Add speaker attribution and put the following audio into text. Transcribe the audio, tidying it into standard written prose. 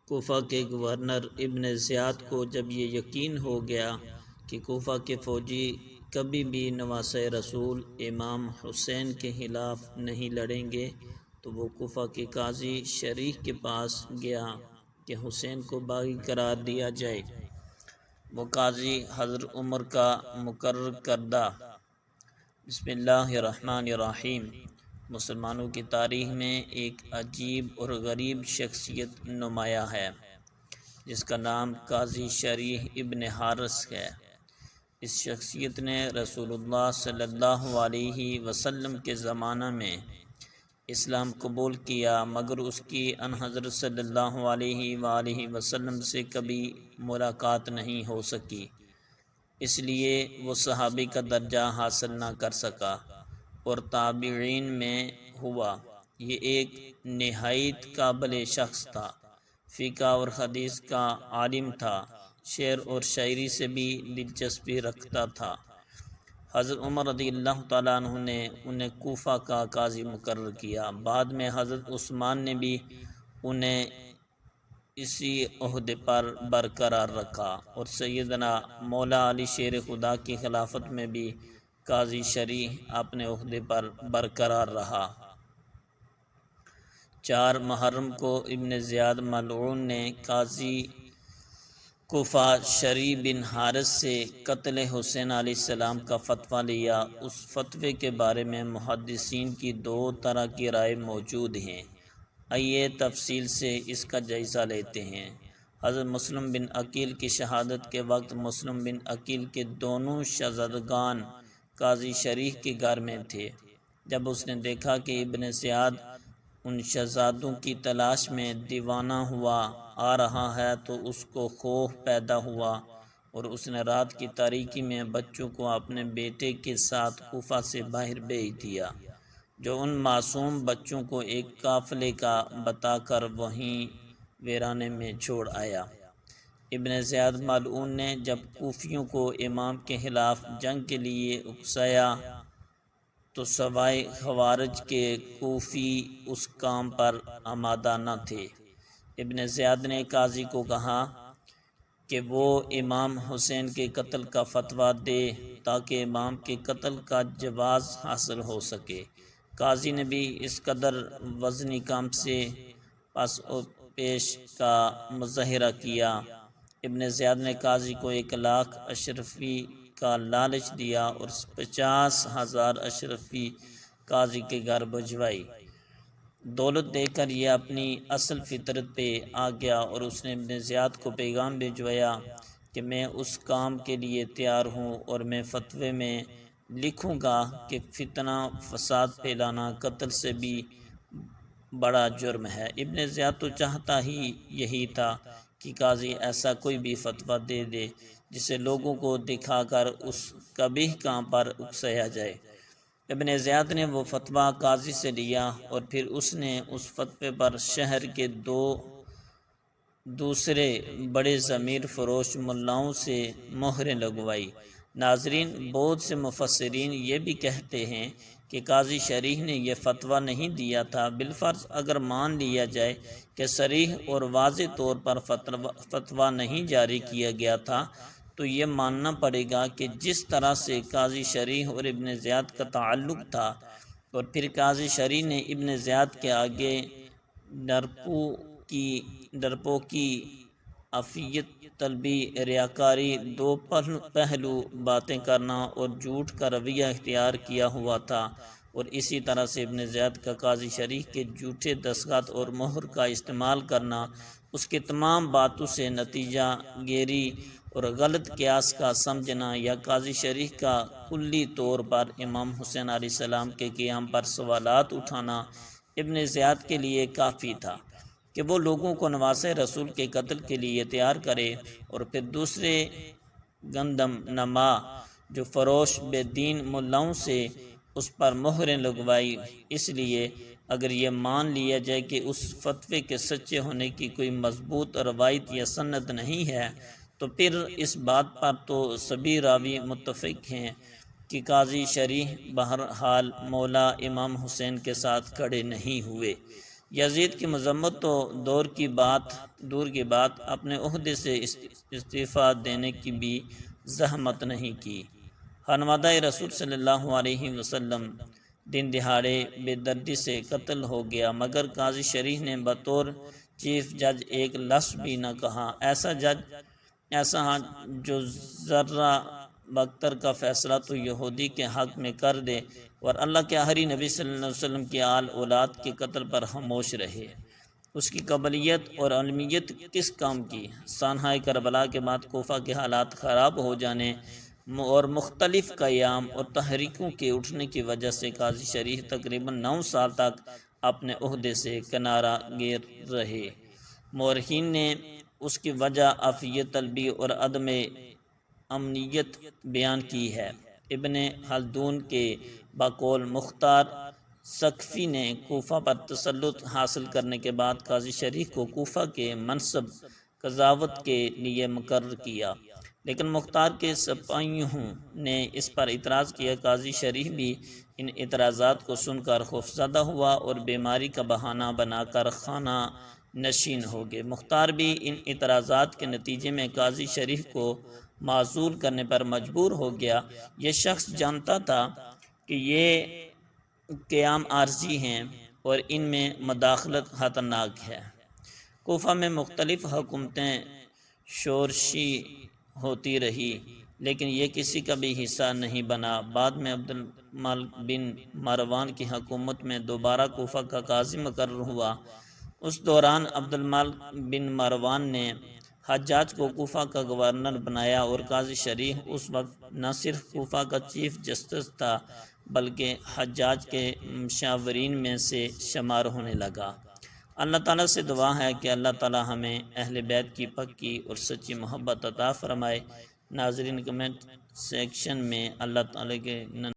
Speaker 1: کوفہ کے گورنر ابن زیاد کو جب یہ یقین ہو گیا کہ کوفہ کے فوجی کبھی بھی نواسۂ رسول امام حسین کے خلاف نہیں لڑیں گے، تو وہ کوفہ کے قاضی شریح کے پاس گیا کہ حسین کو باغی قرار دیا جائے۔ وہ قاضی حضرت عمر کا مقرر کردہ۔ بسم اللہ الرحمن الرحیم۔ مسلمانوں کی تاریخ میں ایک عجیب اور غریب شخصیت نمایاں ہے جس کا نام قاضی شریح ابن حارث ہے۔ اس شخصیت نے رسول اللہ صلی اللہ علیہ وسلم کے زمانہ میں اسلام قبول کیا، مگر اس کی ان حضرت صلی اللہ علیہ وآلہ وسلم سے کبھی ملاقات نہیں ہو سکی، اس لیے وہ صحابی کا درجہ حاصل نہ کر سکا اور تابعین میں ہوا۔ یہ ایک نہایت قابل شخص تھا، فقہ اور حدیث کا عالم تھا، شعر اور شاعری سے بھی دلچسپی رکھتا تھا۔ حضرت عمر رضی اللہ تعالیٰ عنہ نے انہیں کوفہ کا قاضی مقرر کیا۔ بعد میں حضرت عثمان نے بھی انہیں اسی عہدے پر برقرار رکھا اور سیدنا مولا علی شیر خدا کی خلافت میں بھی قاضی شریح اپنے عہدے پر برقرار رہا۔ 4 محرم کو ابن زیاد ملعون نے قاضی کوفہ شریح بن حارث سے قتل حسین علیہ السلام کا فتویٰ لیا۔ اس فتوے کے بارے میں محدثین کی 2 طرح کی رائے موجود ہیں۔ آئیے تفصیل سے اس کا جائزہ لیتے ہیں۔ حضرت مسلم بن عقیل کی شہادت کے وقت مسلم بن عقیل کے دونوں شہزادگان قاضی شریح کے گھر میں تھے۔ جب اس نے دیکھا کہ ابن زیاد ان شہزادوں کی تلاش میں دیوانہ ہوا آ رہا ہے تو اس کو خوف پیدا ہوا اور اس نے رات کی تاریکی میں بچوں کو اپنے بیٹے کے ساتھ کوفہ سے باہر بھیج دیا، جو ان معصوم بچوں کو ایک قافلے کا بتا کر وہیں ویرانے میں چھوڑ آیا۔ ابن زیاد ملعون نے جب کوفیوں کو امام کے خلاف جنگ کے لیے اکسایا تو سوائے خوارج کے کوفی اس کام پر آمادہ نہ تھے۔ ابن زیاد نے قاضی کو کہا کہ وہ امام حسین کے قتل کا فتویٰ دے تاکہ امام کے قتل کا جواز حاصل ہو سکے۔ قاضی نے بھی اس قدر وزنی کام سے پس و پیش کا مظاہرہ کیا۔ ابن زیاد نے قاضی کو 1,00,000 اشرفی کا لالچ دیا اور 50,000 اشرفی قاضی کے گھر بھجوائی۔ دولت دے کر یہ اپنی اصل فطرت پہ آ گیا اور اس نے ابن زیاد کو پیغام بھجوایا کہ میں اس کام کے لیے تیار ہوں اور میں فتوے میں لکھوں گا کہ فتنہ فساد پھیلانا قتل سے بھی بڑا جرم ہے۔ ابن زیاد تو چاہتا ہی یہی تھا کہ قاضی ایسا کوئی بھی فتویٰ دے دے جسے لوگوں کو دکھا کر اس قبیح کام پر اکسایا جائے۔ ابن زیاد نے وہ فتویٰ قاضی سے لیا اور پھر اس نے اس فتوے پر شہر کے 2 دوسرے بڑے ضمیر فروش ملاؤں سے مہریں لگوائی۔ ناظرین، بہت سے مفسرین یہ بھی کہتے ہیں کہ قاضی شریح نے یہ فتویٰ نہیں دیا تھا۔ بالفرض اگر مان لیا جائے کہ صریح اور واضح طور پر فتویٰ نہیں جاری کیا گیا تھا تو یہ ماننا پڑے گا کہ جس طرح سے قاضی شریح اور ابن زیاد کا تعلق تھا اور پھر قاضی شریح نے ابن زیاد کے آگے ڈرپوکی، عافیت طلبی، ریاکاری، 2 پہلو باتیں کرنا اور جھوٹ کا رویہ اختیار کیا ہوا تھا، اور اسی طرح سے ابن زیاد کا قاضی شریح کے جھوٹے دستخط اور مہر کا استعمال کرنا، اس کی تمام باتوں سے نتیجہ گیری اور غلط قیاس کا سمجھنا یا قاضی شریح کا کلی طور پر امام حسین علیہ السلام کے قیام پر سوالات اٹھانا ابن زیاد کے لیے کافی تھا کہ وہ لوگوں کو نواسۂ رسول کے قتل کے لیے تیار کرے، اور پھر دوسرے گندم نما جو فروش بے دین ملاؤں سے اس پر مہریں لگوائی۔ اس لیے اگر یہ مان لیا جائے کہ اس فتوے کے سچے ہونے کی کوئی مضبوط روایت یا سند نہیں ہے تو پھر اس بات پر تو سبھی راوی متفق ہیں کہ قاضی شریح بہرحال مولا امام حسین کے ساتھ کھڑے نہیں ہوئے۔ یزید کی مذمت تو دور کی بات اپنے عہدے سے استعفیٰ دینے کی بھی زحمت نہیں کی۔ خانوادہ رسول صلی اللہ علیہ وسلم دن دہاڑے بے دردی سے قتل ہو گیا، مگر قاضی شریح نے بطور چیف جج ایک لفظ بھی نہ کہا۔ ایسا جو ذرہ برابر کا فیصلہ تو یہودی کے حق میں کر دے اور اللہ کے آخری نبی صلی اللہ علیہ وسلم کی آل اولاد کے قتل پر خاموش رہے، اس کی قابلیت اور علمیت کس کام کی؟ سانحہ کربلا کے بعد کوفہ کے حالات خراب ہو جانے اور مختلف قیام اور تحریکوں کے اٹھنے کی وجہ سے قاضی شریح تقریباً 9 سال تک اپنے عہدے سے کنارہ گیر رہے۔ مورخین نے اس کی وجہ عافیت طلبی اور عدم امنیت بیان کی ہے۔ ابن خلدون کے بقول مختار ثقفی نے کوفہ پر تسلط حاصل کرنے کے بعد قاضی شریح کو کوفہ کے منصب قضاوت کے لیے مقرر کیا، لیکن مختار کے سپاہیوں نے اس پر اعتراض کیا۔ قاضی شریح بھی ان اعتراضات کو سن کر خوفزدہ ہوا اور بیماری کا بہانہ بنا کر خانہ نشین ہو گئے۔ مختار بھی ان اعتراضات کے نتیجے میں قاضی شریح کو معزول کرنے پر مجبور ہو گیا۔ یہ شخص جانتا تھا کہ یہ قیام عارضی ہیں اور ان میں مداخلت خطرناک ہے۔ کوفہ میں مختلف حکومتیں شورشی ہوتی رہی، لیکن یہ کسی کا بھی حصہ نہیں بنا۔ بعد میں عبد الملک بن مروان کی حکومت میں دوبارہ کوفہ کا قاضی مقرر ہوا۔ اس دوران عبد الملک بن مروان نے حجاج کو کوفہ کا گورنر بنایا اور قاضی شریح اس وقت نہ صرف کوفہ کا چیف جسٹس تھا بلکہ حجاج کے مشاورین میں سے شمار ہونے لگا۔ اللہ تعالیٰ سے دعا ہے کہ اللہ تعالیٰ ہمیں اہل بیت کی پکی اور سچی محبت عطا فرمائے۔ ناظرین، کمنٹ سیکشن میں اللہ تعالیٰ کے